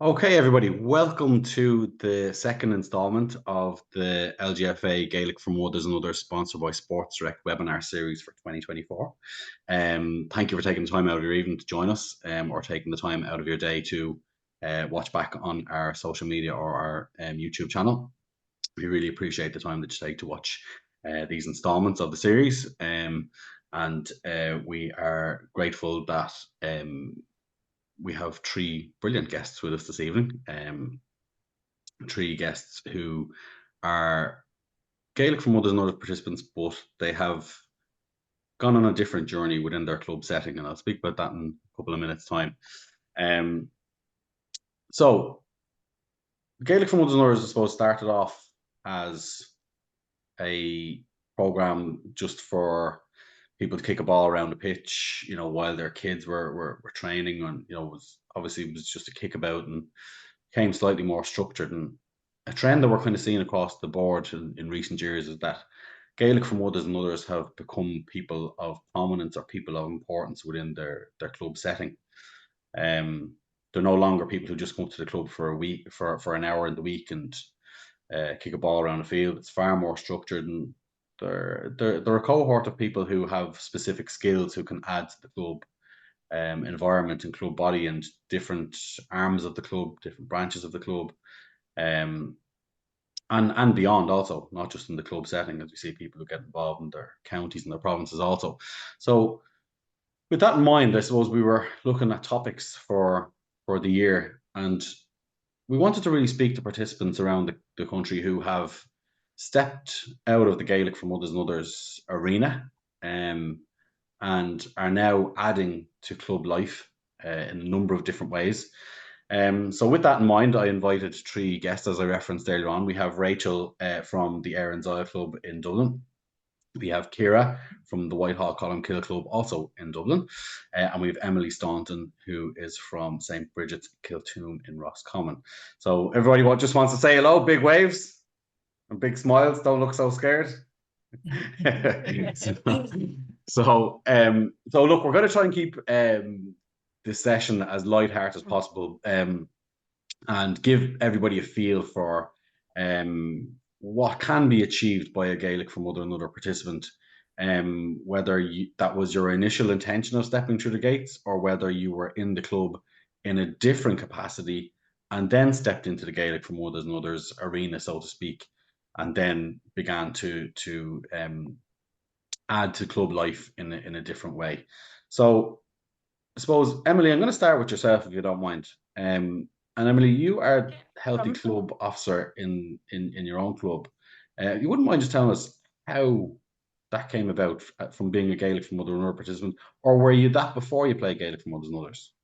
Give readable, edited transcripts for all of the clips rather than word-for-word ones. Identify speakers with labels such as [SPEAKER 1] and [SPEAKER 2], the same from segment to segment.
[SPEAKER 1] Okay, everybody, welcome to the second installment of the LGFA Gaelic4Mothers&Others sponsored by SportsDirect webinar series for 2024. Thank you for taking the time out of your evening to join us or taking the time out of your day to watch back on our social media or our YouTube channel. We really appreciate the time that you take to watch these installments of the series. And we are grateful that we have three brilliant guests with us this evening. Three guests who are Gaelic4Mothers&Others participants, but they have gone on a different journey within their club setting, and I'll speak about that in a couple of minutes' time. So Gaelic4Mothers&Others, I suppose, started off as a program just for people to kick a ball around the pitch, while their kids were training, and it was just a kickabout, and became slightly more structured. And a trend that we're kind of seeing across the board in recent years is that Gaelic4Mothers&Others have become people of prominence or people of importance within their club setting. They're no longer people who just come to the club for a week, for an hour in the week and kick a ball around the field. It's far more structured, and they're a cohort of people who have specific skills who can add to the club environment and club body and different arms of the club, different branches of the club, and beyond also, not just in the club setting, as we see people who get involved in their counties and their provinces also. So with that in mind, I suppose we were looking at topics for the year, and we wanted to really speak to participants around the country who have stepped out of the Gaelic4Mothers&Others arena and are now adding to club life in a number of different ways. So with that in mind, I invited three guests, as I referenced earlier on. We have Rachel from the Erin's Isle Club in Dublin. We have Ciara from the Whitehall Columkill Club, also in Dublin. And we have Emily Staunton, who is from St. Bridget's Kiltoon in Roscommon. So everybody just wants to say hello, big waves and big smiles. Don't look so scared. So look, we're going to try and keep this session as light-hearted as possible and give everybody a feel for what can be achieved by a Gaelic4Mother&Other participant, whether that was your initial intention of stepping through the gates, or whether you were in the club in a different capacity and then stepped into the Gaelic4Mothers&Others arena, so to speak, and then began to add to club life in a different way. So I suppose, Emily, I'm going to start with yourself, if you don't mind. And Emily, you are healthy club officer in your own club. You wouldn't mind just telling us how that came about from being a Gaelic4Mother&Other participant, or were you that before you played Gaelic4Mothers&Others?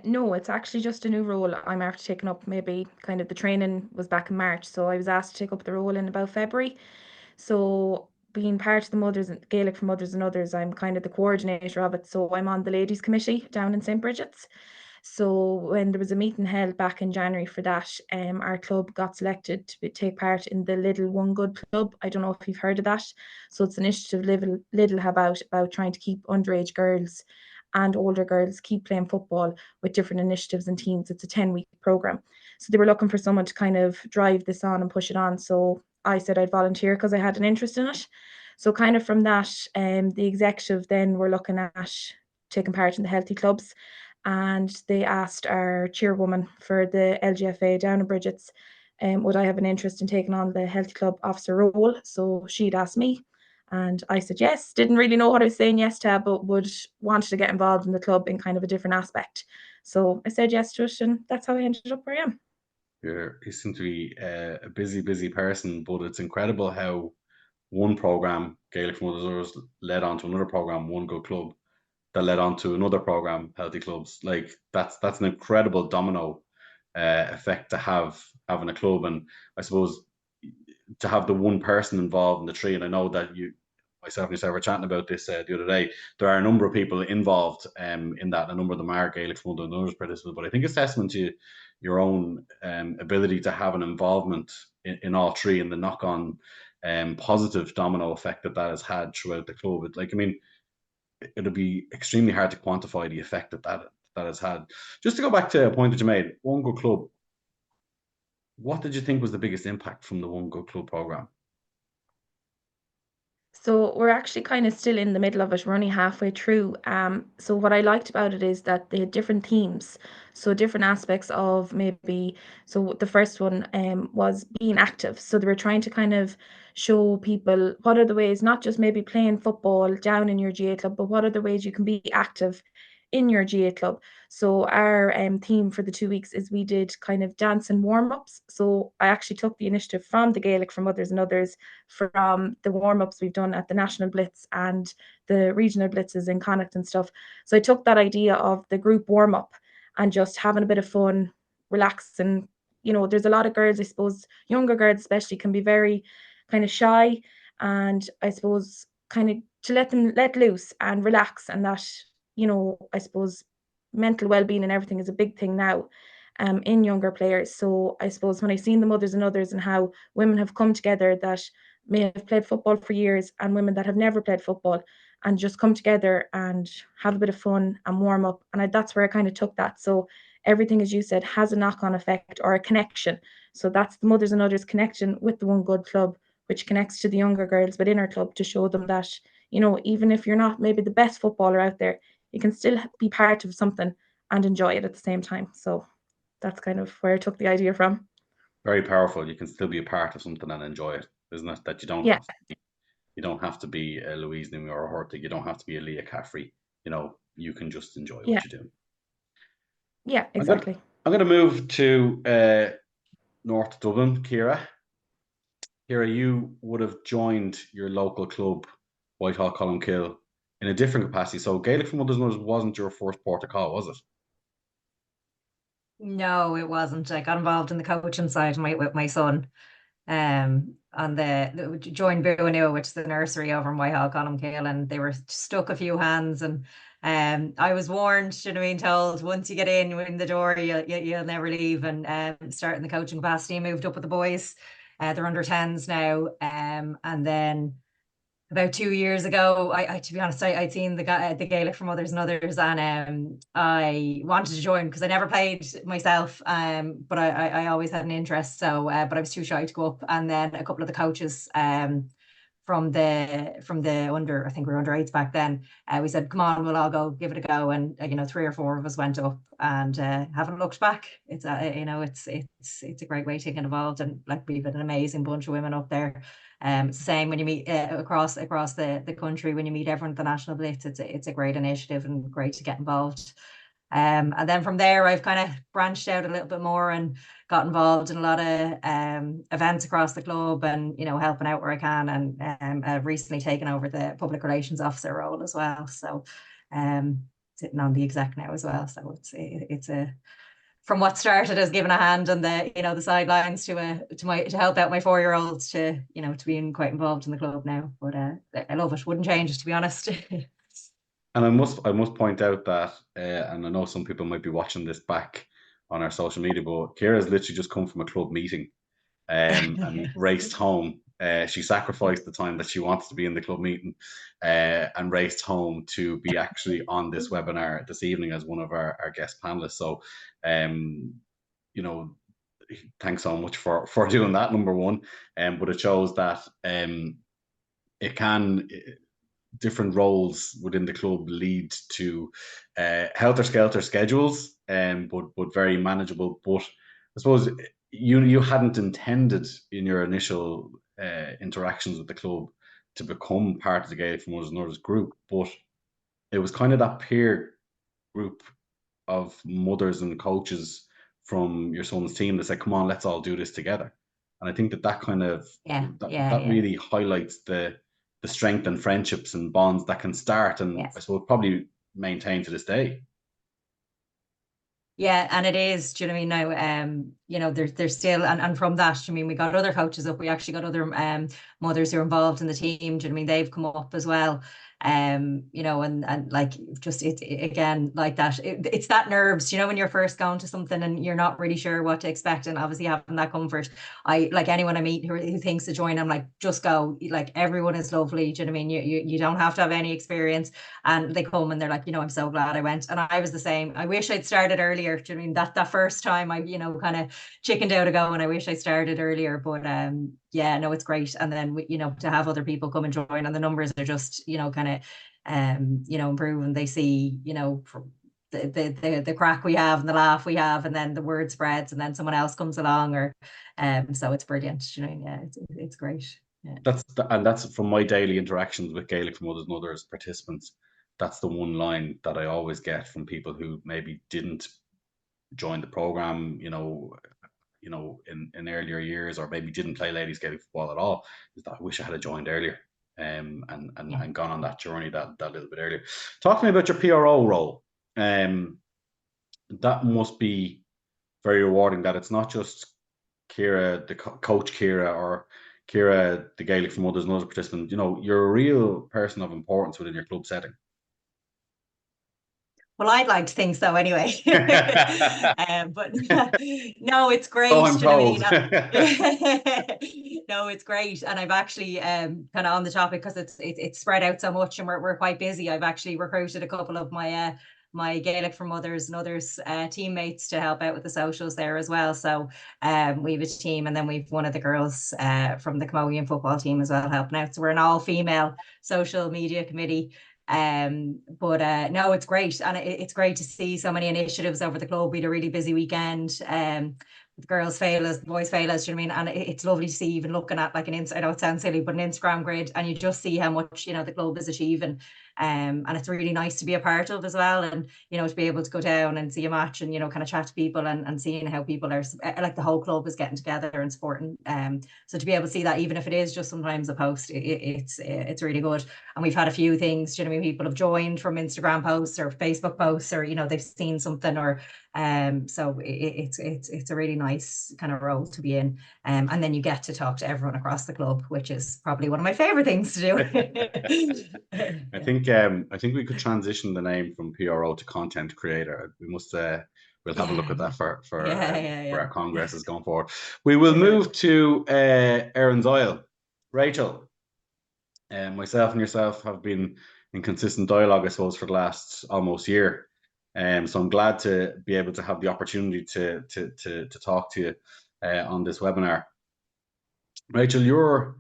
[SPEAKER 2] No, it's actually just a new role I'm after taking up. Maybe kind of the training was back in March, so I was asked to take up the role in about February. So being part of the Gaelic4Mothers&Others, I'm kind of the coordinator of it. So I'm on the ladies committee down in St. Bridget's. So when there was a meeting held back in January for that, our club got selected to take part in the Lidl One Good Club. I don't know if you've heard of that. So it's an initiative Lidl have out about trying to keep underage girls and older girls keep playing football with different initiatives and teams. It's a 10-week program. So they were looking for someone to kind of drive this on and push it on. So I said I'd volunteer because I had an interest in it. So kind of from that, the executive then were looking at taking part in the healthy clubs, and they asked our chairwoman for the LGFA down in Bridget's, would I have an interest in taking on the healthy club officer role? So she'd asked me, and I said yes. Didn't really know what I was saying yes to, but wanted to get involved in the club in kind of a different aspect. So I said yes to it, and that's how I ended up where I am.
[SPEAKER 1] You seem to be a busy person, but it's incredible how one program, Gaelic4Mothers&Others, led on to another program, One Good Club, that led on to another program, Healthy Clubs. Like that's an incredible domino effect to have having a club, and I suppose to have the one person involved in the tree. And I know that myself and yourself were chatting about this the other day. There are a number of people involved in that. A number of them are Gaelic4Mothers&Others participants, but I think it's testament to your own ability to have an involvement in all three, and the knock-on positive domino effect that has had throughout the club. It'll be extremely hard to quantify the effect that that has had. Just to go back to a point that you made, One Good Club. What did you think was the biggest impact from the One Good Club program?
[SPEAKER 2] So we're actually kind of still in the middle of it. We're only halfway through. So what I liked about it is that they had different themes. So different aspects of maybe, so the first one was being active. So they were trying to kind of show people what are the ways, not just maybe playing football down in your GA club, but what are the ways you can be active in your GA club. So our theme for the 2 weeks is we did kind of dance and warm-ups. So I actually took the initiative from the Gaelic4Mothers&Others, from the warm-ups we've done at the National Blitz and the regional blitzes in Connacht and stuff. So I took that idea of the group warm-up and just having a bit of fun, relaxing. There's a lot of girls, I suppose, younger girls especially, can be very kind of shy, and I suppose kind of to let them let loose and relax, and that, I suppose mental well-being and everything is a big thing now in younger players. So I suppose when I seen the mothers and others and how women have come together that may have played football for years and women that have never played football, and just come together and have a bit of fun and warm up. And that's where I kind of took that. So everything, as you said, has a knock-on effect or a connection. So that's the mothers and others connection with the One Good Club, which connects to the younger girls within our club to show them that, even if you're not maybe the best footballer out there, you can still be part of something and enjoy it at the same time. So that's kind of where I took the idea from.
[SPEAKER 1] Very powerful. You can still be a part of something and enjoy it, isn't it? That
[SPEAKER 2] Yeah,
[SPEAKER 1] you don't have to be a Louise Nimi or a Hortig. You don't have to be a Leah Caffrey. You can just enjoy
[SPEAKER 2] yeah,
[SPEAKER 1] what you do.
[SPEAKER 2] yeah,
[SPEAKER 1] I'm gonna
[SPEAKER 2] exactly.
[SPEAKER 1] I'm gonna move to North Dublin, Kira. Kira, you would have joined your local club, Whitehall Columkill, in a different capacity. So Gaelic4Mothers&Others wasn't your first port of call, was it?
[SPEAKER 3] No, it wasn't. I got involved in the coaching side with my son. On the joined Buanua, which is the nursery over in Whitehall, Columkill, and they were stuck a few hands. And I was warned, should have been told, once you get in the door, you'll never leave. And starting the coaching capacity, moved up with the boys. They're under 10s now. And then about 2 years ago, I to be honest, I'd seen the Gaelic4Mothers&Others, and I wanted to join because I never played myself, but I always had an interest. So, but I was too shy to go up. And then a couple of the coaches, from the under, I think we were under eights back then. We said, "Come on, we'll all go give it a go." And 3 or 4 of us went up, and haven't looked back. It's it's a great way to get involved, and like we've an amazing bunch of women up there. It's the same when you meet across the country, when you meet everyone at the National Blitz. It's a great initiative and great to get involved. And then from there, I've kind of branched out a little bit more and got involved in a lot of events across the club, and helping out where I can. And I've recently taken over the public relations officer role as well. So sitting on the exec now as well. So it's a from what started as giving a hand on the sidelines to help out my 4-year-old to being quite involved in the club now. But I love it. Wouldn't change it, to be honest.
[SPEAKER 1] And I must point out that, and I know some people might be watching this back on our social media, but Kira's literally just come from a club meeting and raced home. She sacrificed the time that she wanted to be in the club meeting and raced home to be actually on this webinar this evening as one of our guest panelists. So, you know, thanks so much for doing that, number one. But it shows that it can different roles within the club lead to helter skelter schedules, but very manageable. But I suppose you hadn't intended in your initial interactions with the club to become part of the Gaelic4Mothers&Others group, but it was kind of that peer group of mothers and coaches from your son's team that said, "Come on, let's all do this together." And I think that kind of
[SPEAKER 3] Yeah, yeah,
[SPEAKER 1] that
[SPEAKER 3] yeah,
[SPEAKER 1] really highlights the strength and friendships and bonds that can start and
[SPEAKER 3] yes.
[SPEAKER 1] I suppose probably maintain to this day.
[SPEAKER 3] Yeah, and it is, do you know what I mean? Now, there's still, and from that, I mean, we got other coaches up. We actually got other mothers who are involved in the team. Do you know what I mean? They've come up as well. you know, and like just again, like that, it's that nerves, you know, when you're first going to something and you're not really sure what to expect, and obviously having that comfort. I like anyone I meet who thinks to join, I'm like, just go. Like everyone is lovely. Do you know what I mean? You don't have to have any experience, and they come and they're like, you know, I'm so glad I went. And I was the same. I wish I'd started earlier. Do you know what I mean? That first time I, you know, kind of chickened out to go, and I wish I started earlier. But yeah, no, it's great. And then you know, to have other people come and join, and the numbers are just, you know, kind of you know, improving. They see, you know, the crack we have and the laugh we have, and then the word spreads, and then someone else comes along, or so it's brilliant. You know, yeah, it's great. Yeah.
[SPEAKER 1] That's from my daily interactions with Gaelic4Mothers&Others participants. That's the one line that I always get from people who maybe didn't join the program, you know, in earlier years, or maybe didn't play ladies Gaelic football at all, is that I wish I had joined earlier, and gone on that journey that little bit earlier. Talk to me about your PRO role. That must be very rewarding. That it's not just Kira, the coach Kira, or Kira, the Gaelic4Mothers&Others participant. You know, you're a real person of importance within your club setting.
[SPEAKER 3] Well, I'd like to think so anyway. But no, it's great.
[SPEAKER 1] Oh, I'm told.
[SPEAKER 3] No, it's great. And I've actually kind of on the topic, because it's spread out so much and we're quite busy. I've actually recruited a couple of my my Gaelic4Mothers&Others teammates to help out with the socials there as well. So we have a team, and then we've one of the girls from the Camogian football team as well helping out. So we're an all-female social media committee. But no, it's great, and it's great to see so many initiatives over the club. We had a really busy weekend. The girls failures, the boys failures, you know what I mean? And it's lovely to see, even looking at like I know it sounds silly, but an Instagram grid, and you just see how much, you know, the club is achieving. And it's really nice to be a part of as well. And, you know, to be able to go down and see a match and, you know, kind of chat to people and seeing how people are, like the whole club is getting together and supporting. So to be able to see that, even if it is just sometimes a post, it's really good. And we've had a few things, you know, people have joined from Instagram posts or Facebook posts, or, you know, they've seen something, or so it's a really nice kind of role to be in. And then you get to talk to everyone across the club, which is probably one of my favorite things to do.
[SPEAKER 1] I think we could transition the name from PRO to content creator. We must we'll have a look at that for our congresses going forward. We will move to Erin's Oil. Rachel, myself and yourself have been in consistent dialogue, I suppose, for the last almost year. So I'm glad to be able to have the opportunity to talk to you on this webinar. Rachel, your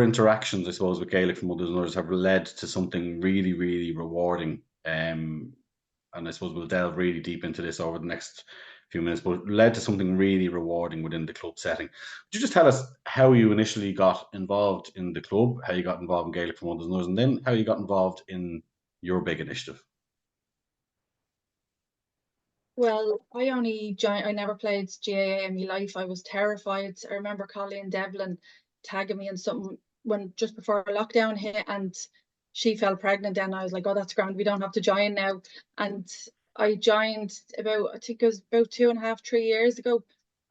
[SPEAKER 1] interactions, I suppose, with Gaelic4Mothers&Others have led to something really, really rewarding. And I suppose we'll delve really deep into this over the next few minutes, but led to something really rewarding within the club setting. Could you just tell us how you initially got involved in the club, how you got involved in Gaelic4Mothers&Others, and then how you got involved in your big initiative?
[SPEAKER 4] Well, I never played GAA in my life. I was terrified. I remember Colleen Devlin tagging me in something when just before lockdown hit, and she fell pregnant. Then I was like, oh, that's grand. We don't have to join now. And I joined I think it was about 2.5, 3 years ago.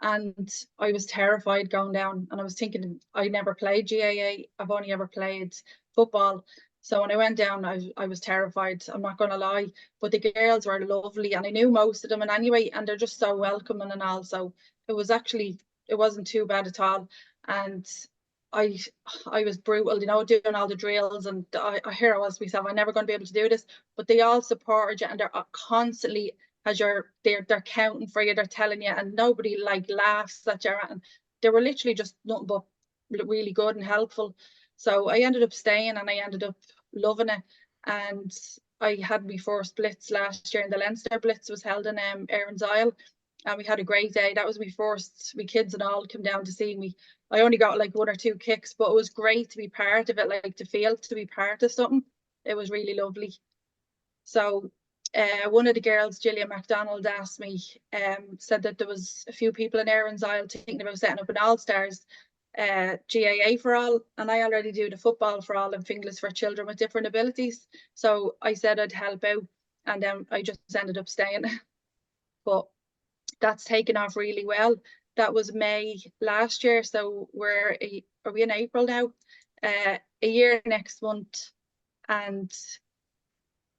[SPEAKER 4] And I was terrified going down. And I was thinking, I never played GAA. I've only ever played football. So when I went down, I was terrified. I'm not going to lie. But the girls were lovely, and I knew most of them. And anyway, and they're just so welcoming and all. So it wasn't too bad at all. And I was brutal, you know, doing all the drills, and here I was myself. I'm never going to be able to do this. But they all supported you, and they're constantly they're counting for you. They're telling you, and nobody like laughs at you. And they were literally just nothing but really good and helpful. So I ended up staying, and I ended up loving it. And I had my first blitz last year, and the Leinster Blitz was held in Erin's Isle, and we had a great day. That was my first. My kids and all came down to see me. I only got like 1 or 2 kicks, but it was great to be part of it, like to be part of something. It was really lovely. So one of the girls, Gillian MacDonald, asked me, said that there was a few people in Erin's Isle thinking about setting up an All-Stars GAA for all, and I already do the football for all and Finglas for children with different abilities. So I said I'd help out, and then I just ended up staying. But that's taken off really well. That was May last year, so are we in April now? a year next month, and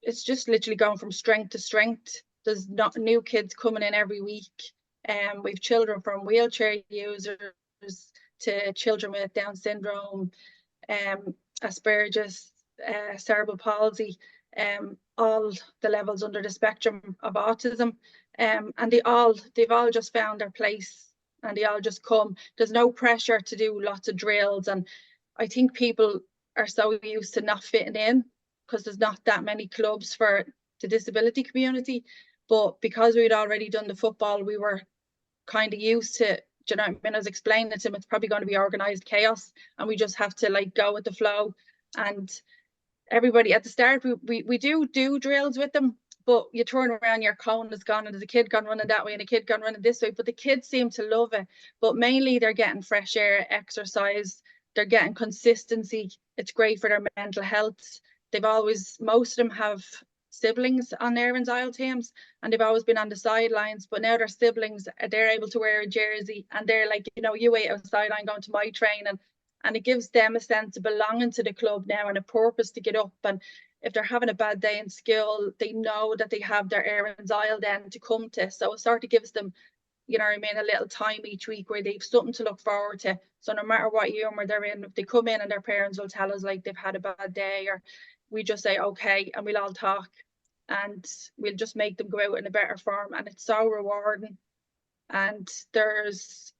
[SPEAKER 4] it's just literally going from strength to strength. There's not new kids coming in every week. We've children from wheelchair users to children with Down syndrome, Asperger's, cerebral palsy, all the levels under the spectrum of autism. And they've all just found their place, and they all just come. There's no pressure to do lots of drills. And I think people are so used to not fitting in because there's not that many clubs for the disability community. But because we'd already done the football, we were kind of used to, you know, when I was explaining to him, it's probably going to be organized chaos, and we just have to like go with the flow. And everybody at the start, we do drills with them, but you turn around, your cone is gone, and there's a kid gone running that way and a kid gone running this way. But the kids seem to love it. But mainly they're getting fresh air, exercise, they're getting consistency. It's great for their mental health. Most of them have siblings on Erin's Isle teams, and they've always been on the sidelines, but now their siblings, they're able to wear a jersey, and they're like, you know, you wait outside, I'm going to my training. And it gives them a sense of belonging to the club now and a purpose to get up. And if they're having a bad day in school, they know that they have their Erin's Isle then to come to. So it sort of gives them, you know what I mean, a little time each week where they've something to look forward to. So no matter what humour they're in, if they come in and their parents will tell us like they've had a bad day, or we just say okay, and we'll all talk, and we'll just make them go out in a better form. And it's so rewarding. And there's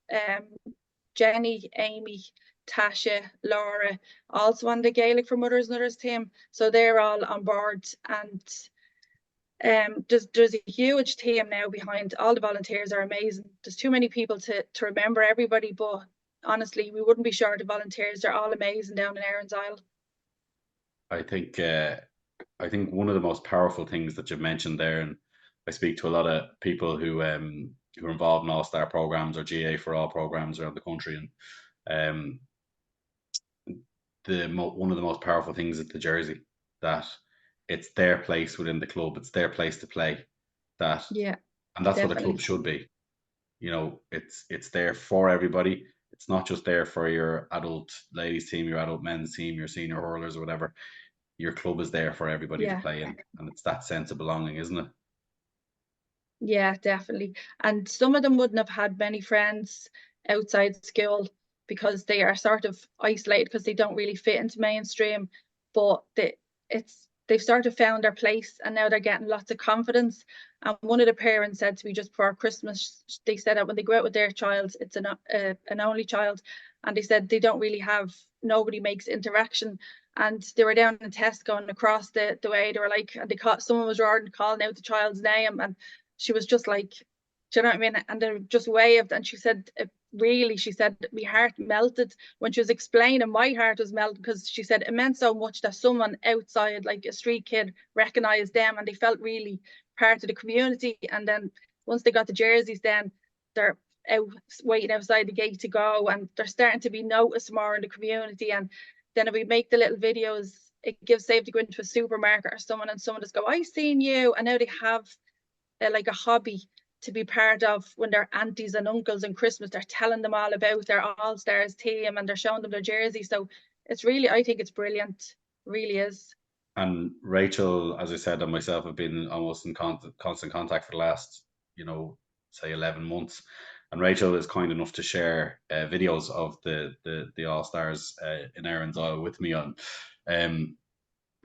[SPEAKER 4] Jenny, Amy, Tasha, Laura, also on the Gaelic4Mothers&Others team. So they're all on board. And there's a huge team now behind. All the volunteers are amazing. There's too many people to remember everybody, but honestly, we wouldn't be short of volunteers. They're all amazing down in Erin's Isle.
[SPEAKER 1] I think one of the most powerful things that you've mentioned there, and I speak to a lot of people who are involved in All-Star programs or GA for All programs around the country, and one of the most powerful things is the jersey, that it's their place within the club, it's their place to play, and that's
[SPEAKER 4] definitely
[SPEAKER 1] what a club should be. You know, it's there for everybody. It's not just there for your adult ladies team, your adult men's team, your senior hurlers or whatever. Your club is there for everybody to play in, and it's that sense of belonging, isn't it?
[SPEAKER 4] Yeah, definitely. And some of them wouldn't have had many friends outside school because they are sort of isolated because they don't really fit into mainstream. But they've sort of found their place, and now they're getting lots of confidence. And one of the parents said to me just before Christmas, they said that when they go out with their child, it's an only child, and they said they don't really have, nobody makes interaction. And they were down in Tesco and across the way, they were like, and someone was calling out the child's name, and she was just like, do you know what I mean? And they just waved, and she said, she said, my heart melted when she was explaining. My heart was melting because she said it meant so much that someone outside, like a street kid, recognized them, and they felt really part of the community. And then once they got the jerseys, then they're out waiting outside the gate to go, and they're starting to be noticed more in the community. And then if we make the little videos, it gives safe to go into a supermarket or someone, and someone just go, I seen you. And now they have like a hobby to be part of when their aunties and uncles and Christmas, they're telling them all about their All-Stars team, and they're showing them their jersey. So it's really, I think it's brilliant. It really is.
[SPEAKER 1] And Rachel, as I said, and myself have been almost in constant contact for the last, say 11 months. And Rachel is kind enough to share videos of the All-Stars in Erin's Isle with me on.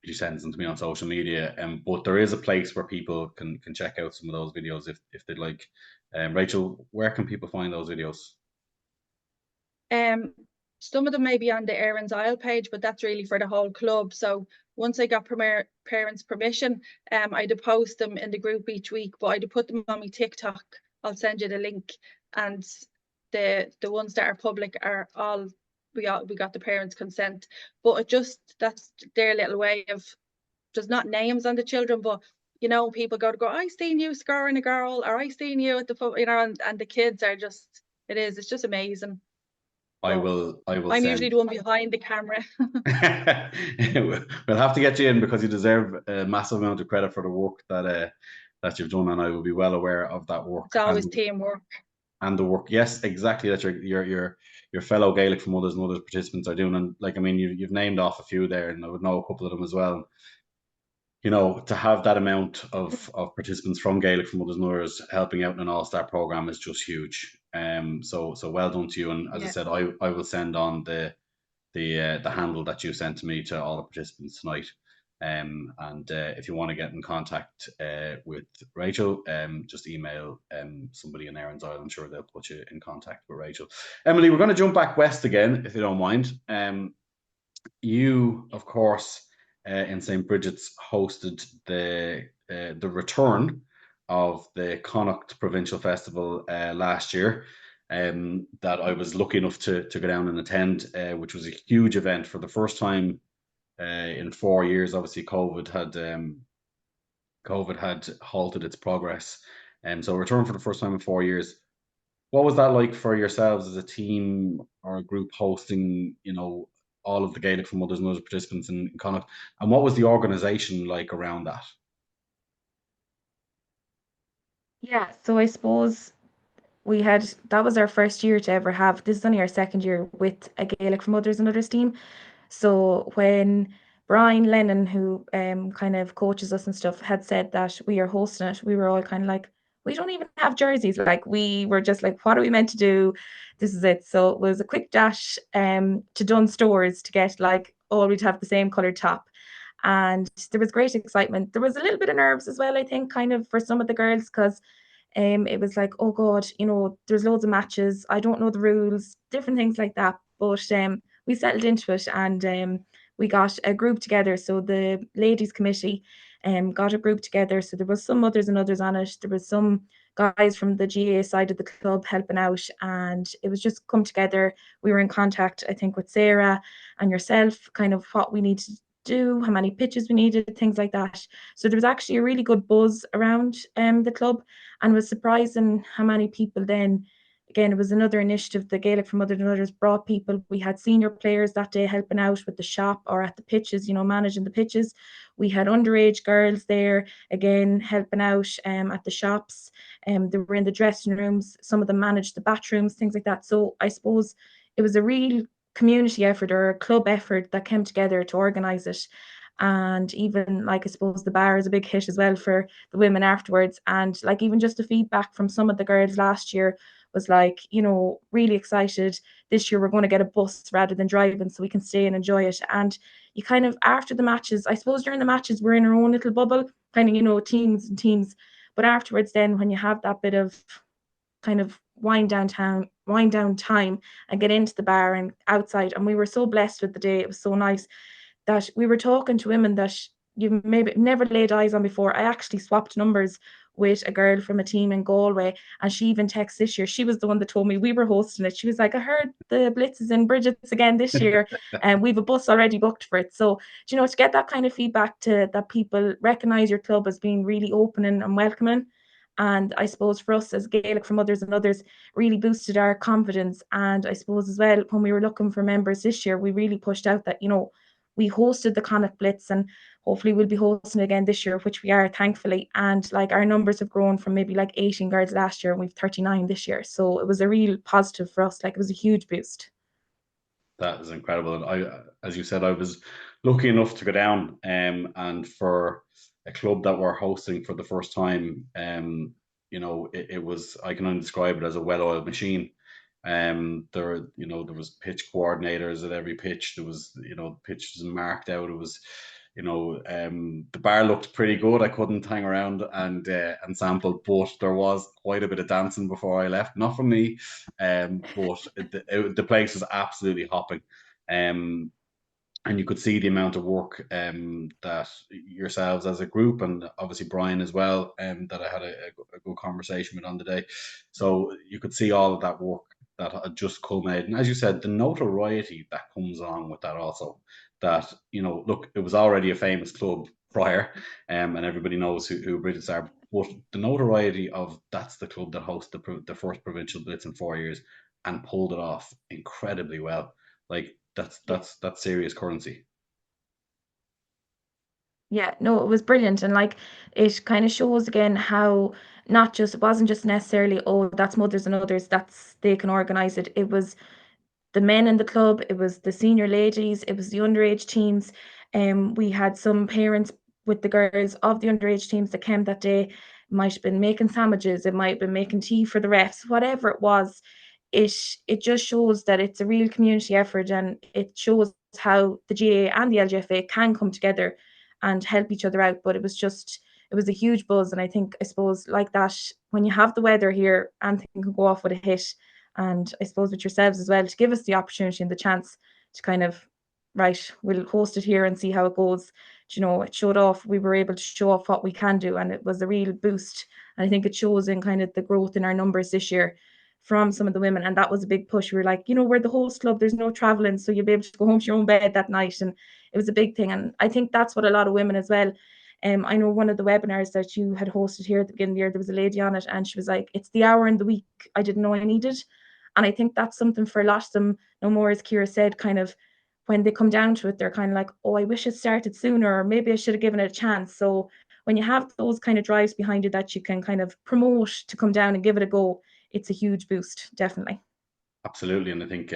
[SPEAKER 1] She sends them to me on social media. But there is a place where people can check out some of those videos if they'd like. Rachel, where can people find those videos?
[SPEAKER 4] Some of them may be on the Erin's Isle page, but that's really for the whole club. So once I got parents' permission, I'd post them in the group each week, but I'd put them on my TikTok. I'll send you the link. And the ones that are public are all, we got the parents' consent. But that's their little way of, there's not names on the children, but people go, I seen you scoring a goal, or I seen you at the football, and the kids are just, it's just amazing.
[SPEAKER 1] I will
[SPEAKER 4] I'm usually the one behind the camera.
[SPEAKER 1] We'll have to get you in because you deserve a massive amount of credit for the work that you've done, and I will be well aware of that work.
[SPEAKER 4] It's always teamwork.
[SPEAKER 1] and the work. Yes, exactly, that your fellow Gaelic for Mothers and Others participants are doing. And like, I mean, you've named off a few there, and I would know a couple of them as well. You know, to have that amount of participants from Gaelic for Mothers and Others helping out in an all-star program is just huge. So well done to you. And as I
[SPEAKER 2] Yeah.
[SPEAKER 1] said, I will send on the handle that you sent to me to all the participants tonight. And if you want to get in contact with Rachel, just email somebody in Erin's Isle. I'm sure they'll put you in contact with Rachel. Emily, we're going to jump back west again, if you don't mind. You, of course, in St. Bridget's hosted the return of the Connacht Provincial Festival last year. That I was lucky enough to go down and attend, which was a huge event for the first time in 4 years. Obviously, COVID had halted its progress, and so return for the first time in 4 years. What was that like for yourselves as a team or a group hosting, you know, all of the Gaelic for Mothers and Others participants in Connacht, and what was the organisation like around that?
[SPEAKER 2] Yeah, so I suppose that was our first year to ever have, this is only our second year with a Gaelic for Mothers and Others team. So when Brian Lennon, who kind of coaches us and stuff, had said that we are hosting it, we were all kind of like, we don't even have jerseys. Like, we were just like, what are we meant to do? This is it. So it was a quick dash to Dunn Stores to get like all, we'd have the same coloured top. And there was great excitement. There was a little bit of nerves as well, I think, kind of for some of the girls, because it was like, oh God, you know, there's loads of matches. I don't know the rules, different things like that. But we settled into it, and we got a group together. So the ladies committee got a group together. So there was some mothers and others on it. There was some guys from the GA side of the club helping out, and it was just come together. We were in contact, I think, with Sarah and yourself, kind of what we needed to do, how many pitches we needed, things like that. So there was actually a really good buzz around the club, and was surprising how many people then, again, it was another initiative. The Gaelic for Mothers and Others brought people. We had senior players that day helping out with the shop or at the pitches, you know, managing the pitches. We had underage girls there, again, helping out at the shops. They were in the dressing rooms. Some of them managed the bathrooms, things like that. So I suppose it was a real community effort or a club effort that came together to organise it. And even, like, I suppose the bar is a big hit as well for the women afterwards. And like, even just the feedback from some of the girls last year was like, you know, really excited. This year we're going to get a bus rather than driving, so we can stay and enjoy it. And you kind of, after the matches, I suppose during the matches we're in our own little bubble, kind of, you know, teams and teams. But afterwards, then when you have that bit of kind of wind down time and get into the bar and outside, and we were so blessed with the day. It was so nice that we were talking to women that you maybe never laid eyes on before. I actually swapped numbers with a girl from a team in Galway, and she even texted this year. She was the one that told me we were hosting it. She was like, I heard the Blitz is in Bridget's again this year, and we've a bus already booked for it. So, you know, to get that kind of feedback, to that people recognise your club as being really opening and welcoming. And I suppose for us as Gaelic for Mothers and Others, really boosted our confidence. And I suppose as well, when we were looking for members this year, we really pushed out that, you know, we hosted the Connacht Blitz, and hopefully we'll be hosting again this year, which we are, thankfully. And like, our numbers have grown from maybe like 18 girls last year, and we've 39 this year. So it was a real positive for us. Like, it was a huge boost.
[SPEAKER 1] That is incredible. And as you said, I was lucky enough to go down, and for a club that we're hosting for the first time, you know, it was, I can only describe it as a well-oiled machine. There, you know, there was pitch coordinators at every pitch. There was, you know, pitches marked out. It was, you know, the bar looked pretty good. I couldn't hang around and sample, but there was quite a bit of dancing before I left. Not from me, but the place was absolutely hopping. Um, and you could see the amount of work that yourselves as a group, and obviously Brian as well, that I had a good conversation with on the day. So you could see all of that work that had just culminated. And as you said, the notoriety that comes along with that also, that, you know, look, it was already a famous club prior, and everybody knows who Bridget's are, but the notoriety of that's the club that hosted the first provincial blitz in 4 years and pulled it off incredibly well. Like, that's serious currency.
[SPEAKER 2] Yeah, no, it was brilliant. And like it kind of shows again how not just it wasn't just necessarily, oh, that's mothers and others, that's they can organize it. It was the men in the club, it was the senior ladies, it was the underage teams. We had some parents with the girls of the underage teams that came that day. It might have been making sandwiches, it might have been making tea for the refs, whatever it was. It just shows that it's a real community effort, and it shows how the GAA and the LGFA can come together and help each other out. But it was a huge buzz, and I suppose like that, when you have the weather here, anything can go off with a hit. And I suppose with yourselves as well, to give us the opportunity and the chance to kind of, right, we'll host it here and see how it goes. It showed off, we were able to show off what we can do, and it was a real boost. And I think it shows in kind of the growth in our numbers this year from some of the women. And that was a big push. We were like, we're the host club, there's no traveling, so you'll be able to go home to your own bed that night. And it was a big thing. And I think that's what a lot of women as well. I know one of the webinars that you had hosted here at the beginning of the year, there was a lady on it, and she was like, it's the hour in the week I didn't know I needed. And I think that's something for a lot of them, no more, as Ciara said, kind of when they come down to it, they're kind of like, oh, I wish it started sooner, or maybe I should have given it a chance. So when you have those kind of drives behind you that you can kind of promote to come down and give it a go, it's a huge boost, definitely.
[SPEAKER 1] Absolutely. And I think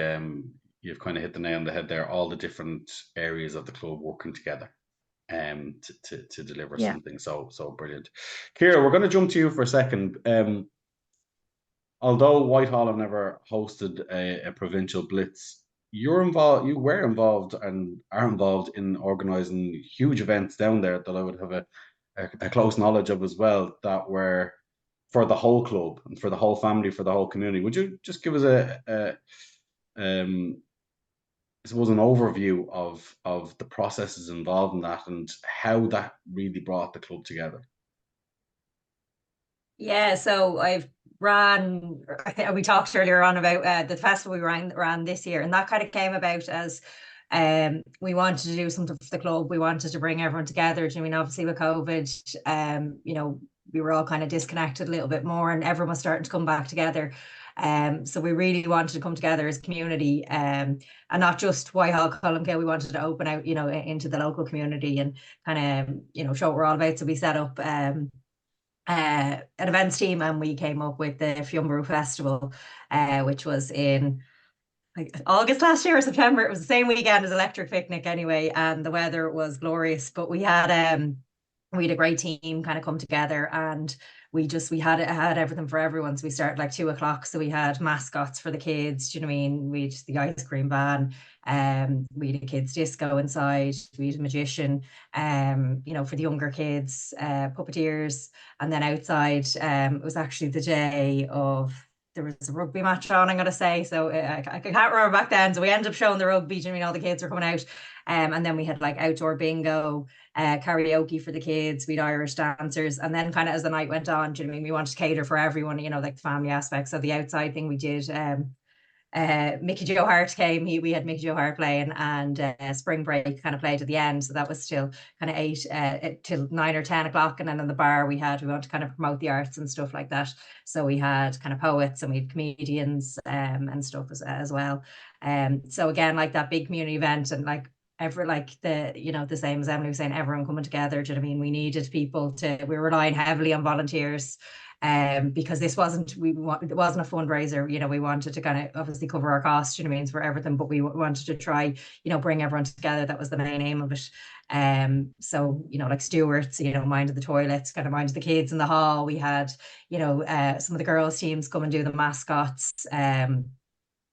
[SPEAKER 1] you've kind of hit the nail on the head there, all the different areas of the club working together to deliver something so brilliant. Ciara, we're going to jump to you for a second. Although Whitehall have never hosted a provincial blitz, you were involved and are involved in organising huge events down there that I would have a close knowledge of as well, that were for the whole club and for the whole family, for the whole community. Would you just give us I suppose an overview of the processes involved in that and how that really brought the club together?
[SPEAKER 3] Yeah, so I think we talked earlier on about the festival we ran this year, and that kind of came about as we wanted to do something for the club. We wanted to bring everyone together. I mean, obviously with COVID, we were all kind of disconnected a little bit more, and everyone was starting to come back together. So we really wanted to come together as a community, and not just Whitehall, Columcille. We wanted to open out, into the local community and kind of, show what we're all about. So we set up an events team, and we came up with the Fiumbrú Festival, which was in August last year or September. It was the same weekend as Electric Picnic anyway, and the weather was glorious. But we had a great team kind of come together, and we had everything for everyone. So we started like 2:00. So we had mascots for the kids. Do you know what I mean? We had the ice cream van. We had a kids disco inside. We had a magician. For the younger kids, puppeteers, and then outside, it was actually the day of. There was a rugby match on, I'm going to say. So I can't remember back then. So we ended up showing the rugby. You know, all the kids were coming out. And then we had like outdoor bingo, karaoke for the kids. We'd Irish dancers. And then kind of as the night went on, do you know what I mean? We wanted to cater for everyone, like the family aspect. So the outside thing we did, Mickey Joe Hart came. We had Mickey Joe Hart playing, and Spring Break kind of played at the end. So that was still kind of 8 till 9 or 10 o'clock. And then in the bar we want to kind of promote the arts and stuff like that. So we had kind of poets and we had comedians and stuff as well. So again, like that big community event, and like the same as Emily was saying, everyone coming together. Do you know what I mean? We needed people we were relying heavily on volunteers. Because it wasn't a fundraiser. We wanted to kind of obviously cover our costs, you know what I mean, for everything, but we wanted to try, bring everyone together. That was the main aim of it. So like stewards, minded the toilets, kind of minded the kids in the hall. We had, some of the girls' teams come and do the mascots.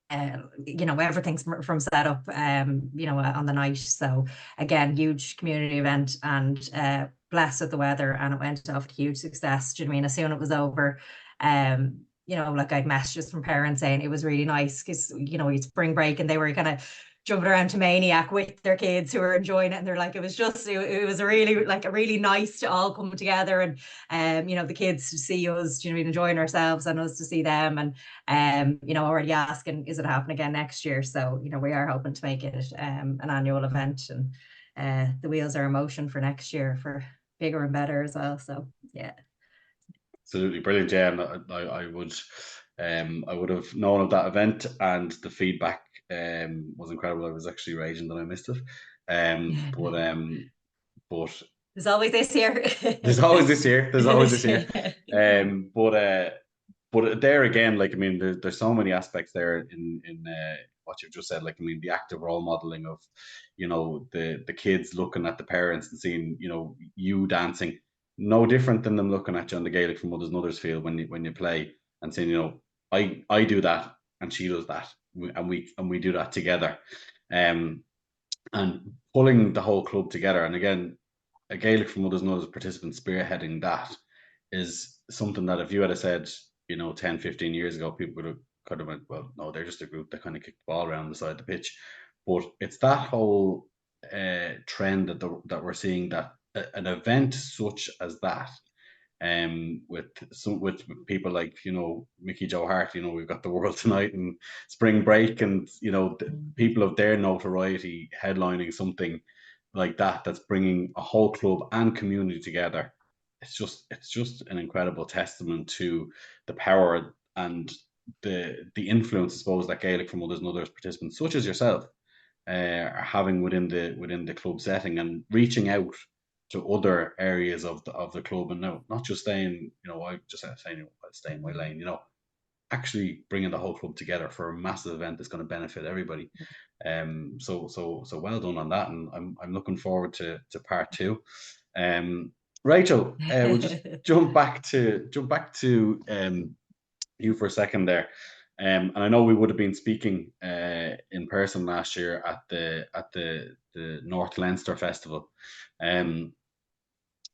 [SPEAKER 3] Everything's from set up, on the night. So again, huge community event, and blessed with the weather, and it went off to huge success. Do you know what I mean? As soon as it was over, like I'd messages from parents saying it was really nice because, it's spring break and they were kind of jumping around to Maniac with their kids who were enjoying it, and they're like, it was really nice to all come together, and the kids to see us, enjoying ourselves, and us to see them, and already asking, is it happening again next year? So we are hoping to make it an annual event, and the wheels are in motion for next year for bigger and better as well. So yeah.
[SPEAKER 1] Absolutely brilliant, yeah. And I would have known of that event, and the feedback was incredible. I was actually raging that I missed it. But
[SPEAKER 3] There's always this year.
[SPEAKER 1] There's always this year. There's always this year. But there again, like, I mean, there's so many aspects there in what you've just said. Like, I mean, the active role modeling of, you know, the kids looking at the parents and seeing, you know, you dancing, no different than them looking at you on the Gaelic for Mothers and Others field when you play and saying, you know, I do that and she does that, and we do that together, and pulling the whole club together. And again, a Gaelic for Mothers and Others participant spearheading that is something that if you had said, you know, 10, 15 years ago, people could have went, well, no, they're just a group that kind of kick the ball around the side of the pitch. But it's that whole trend that we're seeing, that an event such as that, with people like, you know, Mickey Joe Hart, you know, we've got the World Tonight and Spring Break, and, you know, people of their notoriety headlining something like that, that's bringing a whole club and community together. It's just an incredible testament to the power and the influence, I suppose, that Gaelic for Mothers and Others participants such as yourself are having within the club setting, and reaching out to other areas of the club, and not just saying, you know, I just saying, I'll stay in my lane, you know, actually bringing the whole club together for a massive event that's going to benefit everybody. So well done on that, and I'm looking forward to part two. Rachel, we'll just jump back to you for a second there. And I know we would have been speaking in person last year at the North Leinster Festival.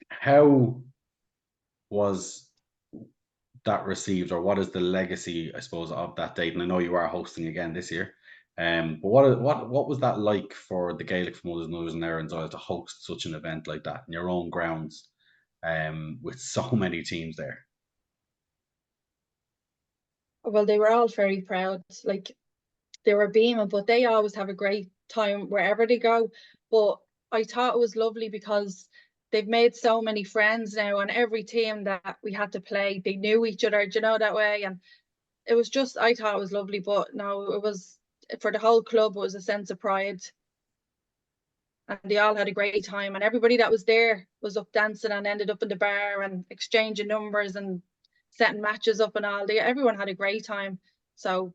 [SPEAKER 1] How was that received, or what is the legacy, I suppose, of that date? And I know you are hosting again this year. But what was that like for the Gaelic for Mothers and Others in Erin's Isle to host such an event like that in your own grounds, with so many teams there?
[SPEAKER 4] Well, they were all very proud. Like, they were beaming, but they always have a great time wherever they go. But I thought it was lovely because they've made so many friends now, and every team that we had to play, they knew each other, you know, that way. And it was just, I thought it was lovely. But no, it was, for the whole club, it was a sense of pride. And they all had a great time, and everybody that was there was up dancing and ended up in the bar and exchanging numbers and setting matches up and all. Everyone had a great time. So,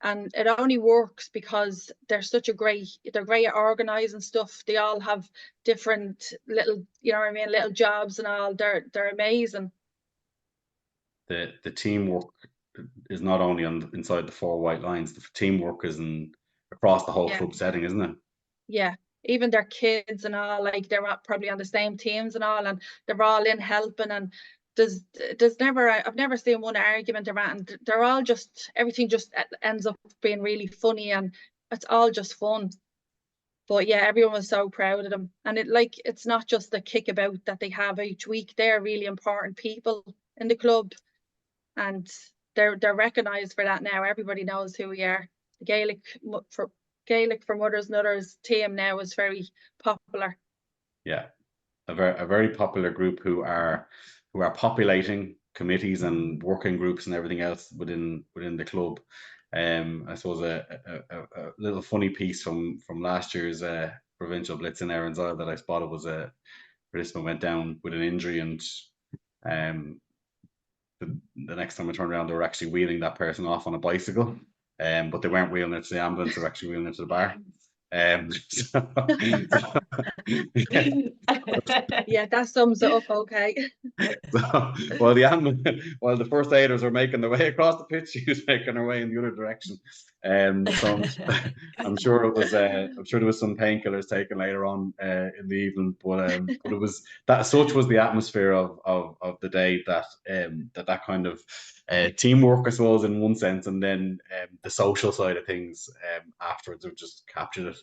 [SPEAKER 4] and it only works because they're great at organising stuff. They all have different little, you know what I mean, little jobs and all. They're amazing.
[SPEAKER 1] The teamwork is not only inside the four white lines. The teamwork is across the whole club setting, isn't it?
[SPEAKER 4] Yeah, even their kids and all, like, they're probably on the same teams and all, and they're all in helping. And I've never seen one argument around. They're all just, everything just ends up being really funny, and it's all just fun. But yeah, everyone was so proud of them, and it's not just the kickabout that they have each week. They're really important people in the club, and they're recognised for that now. Everybody knows who we are. The Gaelic for Mothers and Others team now is very popular.
[SPEAKER 1] Yeah, a very popular group who are populating committees and working groups and everything else within the club. I suppose a little funny piece from last year's provincial blitz in Erin's Isle that I spotted was a participant went down with an injury, and the next time I turned around, they were actually wheeling that person off on a bicycle, but they weren't wheeling it to the ambulance; they were actually wheeling it to the bar.
[SPEAKER 4] Yeah, that sums it up okay.
[SPEAKER 1] So, while the first aiders were making their way across the pitch, she was making her way in the other direction. So I'm sure there was some painkillers taken later on in the evening, but it was that, such was the atmosphere of the day, that that kind of teamwork, I suppose, in one sense, and then the social side of things afterwards have just captured it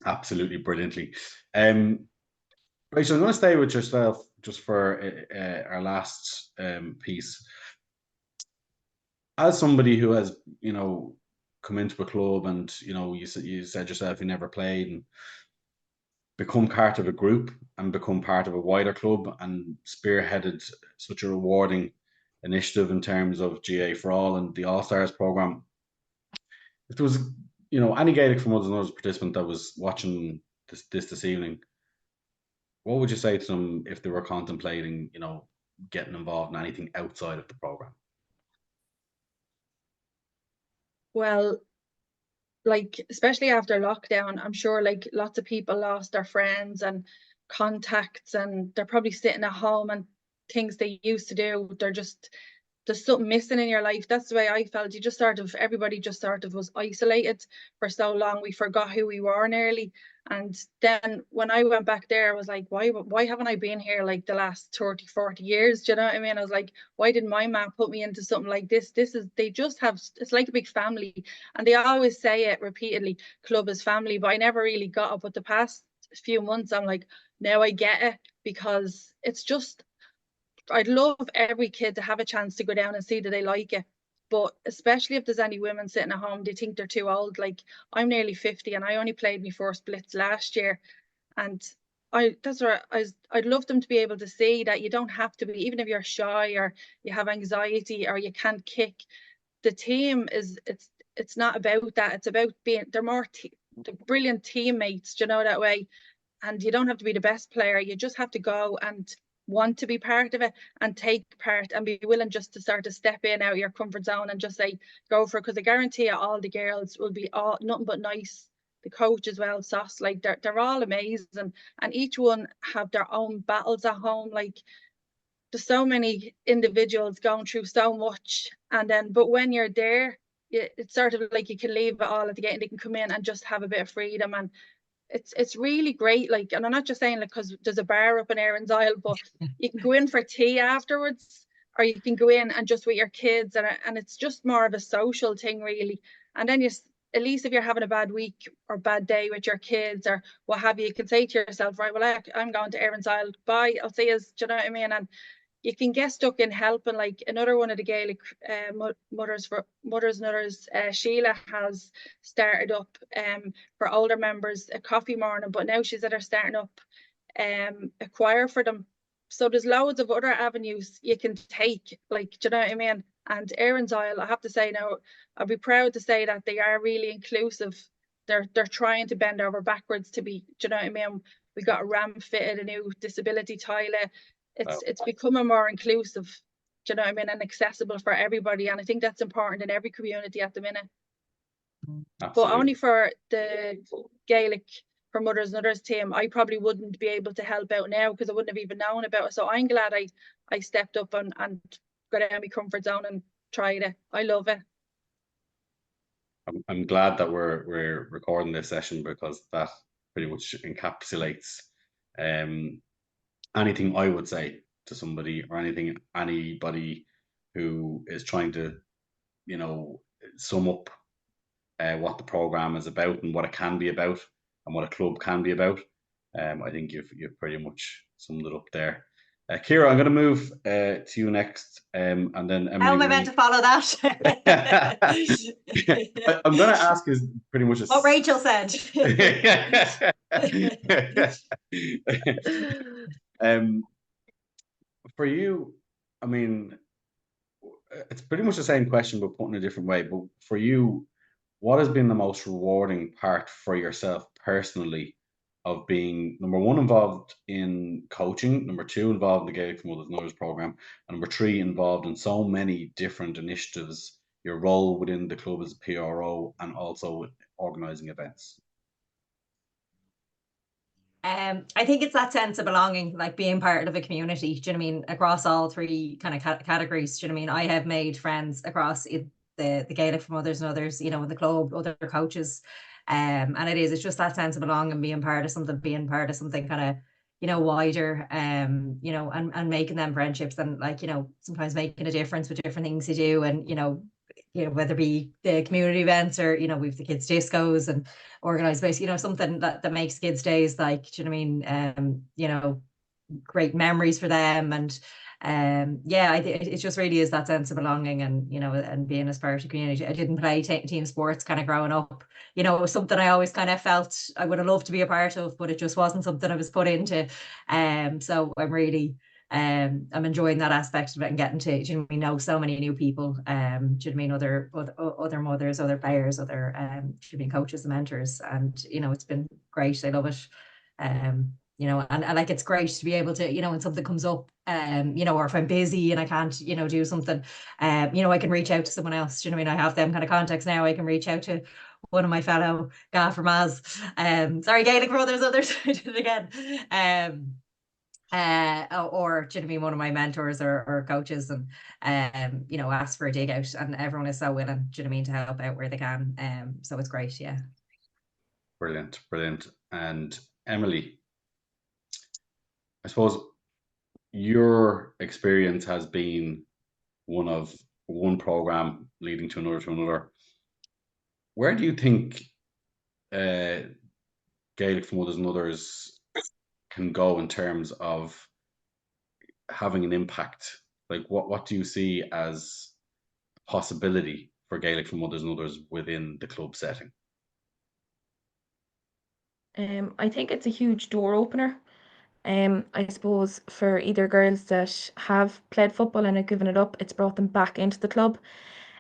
[SPEAKER 1] absolutely brilliantly. Rachel, I'm going to stay with yourself just for our last piece. As somebody who has, you know, come into a club, and, you know, you said yourself you never played, and become part of a group and become part of a wider club, and spearheaded such a rewarding initiative in terms of GA for All and the All Stars program. If there was, you know, any Gaelic for Mothers and Others participant that was watching this evening, what would you say to them if they were contemplating, getting involved in anything outside of the program?
[SPEAKER 4] Well, like, especially after lockdown, I'm sure like lots of people lost their friends and contacts, and they're probably sitting at home, and things they used to do, there's something missing in your life. That's the way I felt. Everybody just sort of was isolated for so long. We forgot who we were nearly. And then when I went back there, I was like, why haven't I been here like the last 30, 40 years? Do you know what I mean? I was like, why didn't my mom put me into something like this? It's like a big family. And they always say it repeatedly, club is family, but I never really got it. But the past few months, I'm like, now I get it, because it's just, I'd love every kid to have a chance to go down and see that they like it. But especially if there's any women sitting at home, they think they're too old. Like, I'm nearly 50 and I only played my first blitz last year. And I'd love them to be able to see that you don't have to be, even if you're shy or you have anxiety or you can't kick. The team it's not about that. It's about they're brilliant teammates, do you know, that way. And you don't have to be the best player. You just have to go and want to be part of it and take part and be willing just to start to step in out of your comfort zone and just say, go for it. Because I guarantee you, all the girls will be all nothing but nice. The coach as well, Sauce, like they're all amazing, and each one have their own battles at home. Like, there's so many individuals going through so much, and then but when you're there, it's sort of like you can leave it all at the gate and they can come in and just have a bit of freedom. And it's really great. Like, and I'm not just saying like because there's a bar up in Erin's Isle, but you can go in for tea afterwards, or you can go in and just with your kids, and it's just more of a social thing, really. And then at least if you're having a bad week or bad day with your kids or what have you, you can say to yourself, right, well, I'm going to Erin's Isle, bye, I'll see you. Do you know what I mean? And you can get stuck in helping. Like, another one of the Gaelic mothers and others, Sheila, has started up for older members a coffee morning, but now she's starting up a choir for them. So there's loads of other avenues you can take, like, do you know what I mean? And Erin's Isle, I have to say now, I'd be proud to say that they are really inclusive. They're trying to bend over backwards to be, do you know what I mean? We got a ramp fitted, a new disability toilet. It's becoming more inclusive, do you know what I mean, and accessible for everybody. And I think that's important in every community at the minute.
[SPEAKER 1] Absolutely.
[SPEAKER 4] But only for the Gaelic for Mothers and Others team, I probably wouldn't be able to help out now because I wouldn't have even known about it. So I'm glad I stepped up and got out of my comfort zone and tried it. I love it.
[SPEAKER 1] I'm glad that we're recording this session, because that pretty much encapsulates anything I would say to somebody, or anybody who is trying to, sum up what the program is about and what it can be about and what a club can be about. I think you've pretty much summed it up there. Ciara, I'm going to move to you next, and then Emily.
[SPEAKER 3] How am I meant to follow that?
[SPEAKER 1] I'm going to ask is pretty much
[SPEAKER 3] what Rachel said.
[SPEAKER 1] For you, I mean, it's pretty much the same question, but put in a different way. But for you, what has been the most rewarding part for yourself personally of being, number one, involved in coaching, number two, involved in the Gaelic4Mothers&Others program, and number three, involved in so many different initiatives, your role within the club as a PRO, and also with organising events?
[SPEAKER 3] I think it's that sense of belonging, like being part of a community. Do you know what I mean? Across all three kind of categories. Do you know what I mean? I have made friends across the Gaelic4Mothers&Others, in the club, other coaches. And it's just that sense of belonging, being part of something kind of, wider, and making them friendships, and sometimes making a difference with different things you do. And, whether it be the community events or, we've the kids' discos and organized space, something that makes kids' days, like, do you know what I mean? Great memories for them. And I think it just really is that sense of belonging, and and being as part of the community. I didn't play team sports kind of growing up. It was something I always kind of felt I would have loved to be a part of, but it just wasn't something I was put into. So I'm really I'm enjoying that aspect of it, and getting to know so many new people. Do you know what I mean? Other mothers, other players, other coaches and mentors, and it's been great. I love it. you know, and like it's great to be able to, you know, when something comes up, you know, or if I'm busy and I can't, you know, do something, you know, I can reach out to someone else. Do you know what I mean? I have them kind of contacts now. I can reach out to one of my fellow Gaelic4Mothers, sorry, Gaelic4Mothers&Others, I did it again. Or do you know what I mean, one of my mentors or coaches, and you know, ask for a dig out, and everyone is so willing, do you know what I mean, to help out where they can. So it's great, yeah.
[SPEAKER 1] Brilliant, brilliant. And Emily, I suppose your experience has been one program leading to another. Where do you think Gaelic4Mothers&Others can go in terms of having an impact? Like, what do you see as a possibility for Gaelic4Mothers&Others within the club setting?
[SPEAKER 2] I think it's a huge door opener. I suppose for either girls that have played football and have given it up, it's brought them back into the club.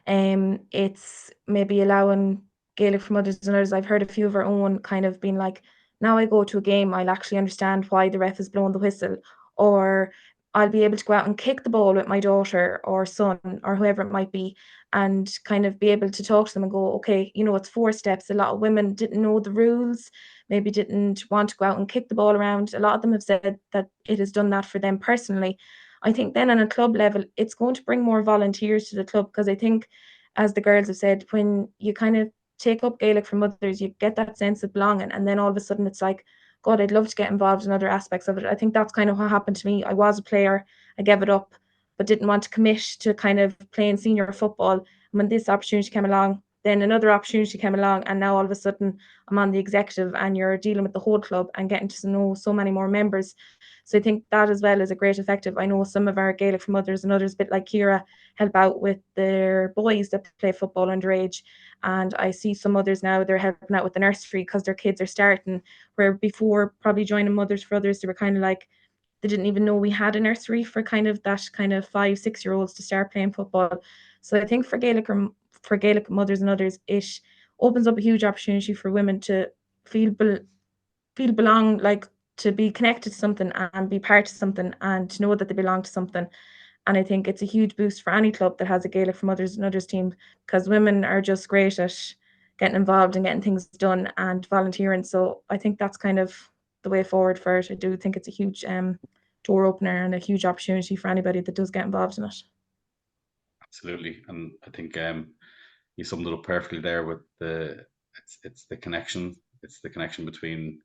[SPEAKER 2] It's maybe allowing Gaelic4Mothers&Others. I've heard a few of our own kind of being like, now I go to a game, I'll actually understand why the ref is blowing the whistle, or I'll be able to go out and kick the ball with my daughter or son or whoever it might be, and kind of be able to talk to them and go, okay, you know, it's 4 steps. A lot of women didn't know the rules, maybe didn't want to go out and kick the ball around. A lot of them have said that it has done that for them personally. I think then on a club level, it's going to bring more volunteers to the club, because I think, as the girls have said, when you kind of take up Gaelic4Mothers, you get that sense of belonging, and then all of a sudden it's like, God, I'd love to get involved in other aspects of it. I think that's kind of what happened to me. I was a player, I gave it up, but didn't want to commit to kind of playing senior football. And when this opportunity came along, then another opportunity came along, and now all of a sudden I'm on the executive, and you're dealing with the whole club and getting to know so many more members. So I think that as well is a great effective. I know some of our Gaelic4Mothers&Others, a bit like Kira, help out with their boys that play football underage. And I see some others now, they're helping out with the nursery because their kids are starting, where before probably joining Mothers4Others, they were kind of like, they didn't even know we had a nursery for kind of that kind of 5-6-year-olds to start playing football. So I think for Gaelic4Mothers&Others, it opens up a huge opportunity for women to feel belong, like to be connected to something and be part of something and to know that they belong to something. And I think it's a huge boost for any club that has a Gaelic4Mothers&Others team, because women are just great at getting involved and getting things done and volunteering. So I think that's kind of the way forward for it. I do think it's a huge door opener and a huge opportunity for anybody that does get involved in it.
[SPEAKER 1] Absolutely, and I think you summed it up perfectly there with it's the connection. It's the connection between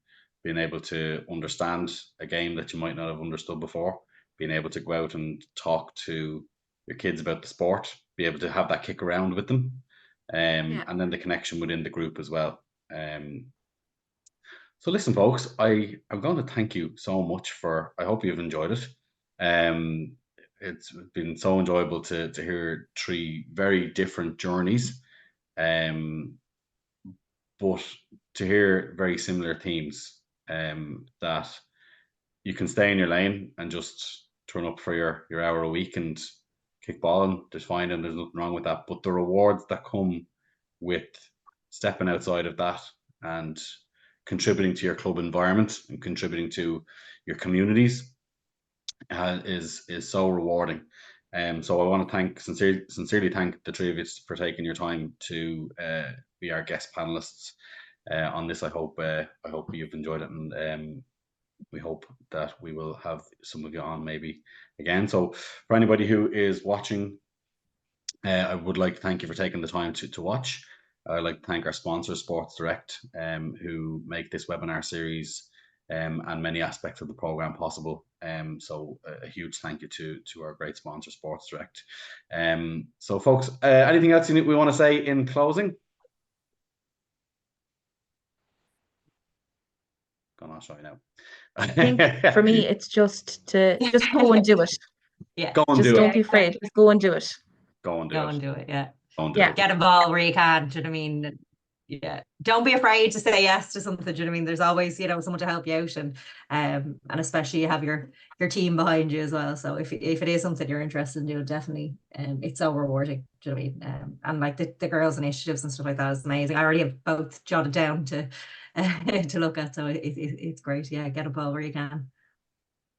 [SPEAKER 1] being able to understand a game that you might not have understood before, being able to go out and talk to your kids about the sport, be able to have that kick around with them, and then the connection within the group as well. So listen, folks, I'm going to thank you so much for. I hope you've enjoyed it. It's been so enjoyable to hear 3 very different journeys, but to hear very similar themes. That you can stay in your lane and just turn up for your hour a week and kick ball, and just fine, and there's nothing wrong with that. But the rewards that come with stepping outside of that and contributing to your club environment and contributing to your communities is so rewarding. So I want to sincerely thank the 3 of you for taking your time to be our guest panelists on this. I hope you've enjoyed it, and we hope that we will have some of you on maybe again. So for anybody who is watching, I would like to thank you for taking the time to watch. I'd like to thank our sponsor, SportsDirect, who make this webinar series and many aspects of the program possible. So a huge thank you to our great sponsor, SportsDirect. So folks, anything else we want to say in closing? Gone on, sorry now.
[SPEAKER 2] I think for me, it's just to go and do it.
[SPEAKER 3] Yeah.
[SPEAKER 1] Go and
[SPEAKER 2] Just
[SPEAKER 1] do
[SPEAKER 2] don't
[SPEAKER 1] it.
[SPEAKER 2] be afraid. Just go and do it.
[SPEAKER 1] Go and do
[SPEAKER 3] Go
[SPEAKER 1] it.
[SPEAKER 3] and do it, yeah.
[SPEAKER 1] Go and do
[SPEAKER 2] Yeah.
[SPEAKER 1] it.
[SPEAKER 3] Get involved where you can, do you know what I mean? Yeah, don't be afraid to say yes to something, do you know what I mean? There's always, you know, someone to help you out, and especially you have your team behind you as well. So if it is something you're interested in doing, definitely, it's so rewarding, do you know what I mean? And like the girls' initiatives and stuff like that is amazing. I already have both jotted down to to look at. So it's great. Yeah, get involved where you can.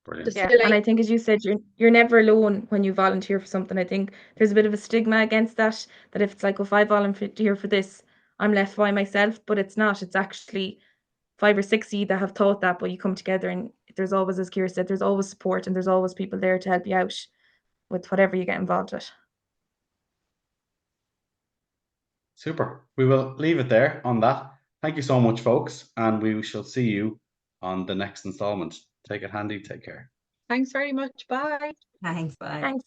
[SPEAKER 1] Brilliant.
[SPEAKER 2] Yeah,
[SPEAKER 4] Still,
[SPEAKER 2] and I think, as you said, you're never alone when you volunteer for something. I think there's a bit of a stigma against that, that if it's like, if I volunteer for this, I'm left by myself, but it's not. It's actually 5 or 6 of you that have thought that, but you come together, and there's always, as Ciara said, there's always support, and there's always people there to help you out with whatever you get involved with.
[SPEAKER 1] Super. We will leave it there on that. Thank you so much, folks, and we shall see you on the next installment. Take it handy. Take care.
[SPEAKER 4] thanks very much. Bye.
[SPEAKER 3] Thanks. Bye.
[SPEAKER 2] Thanks.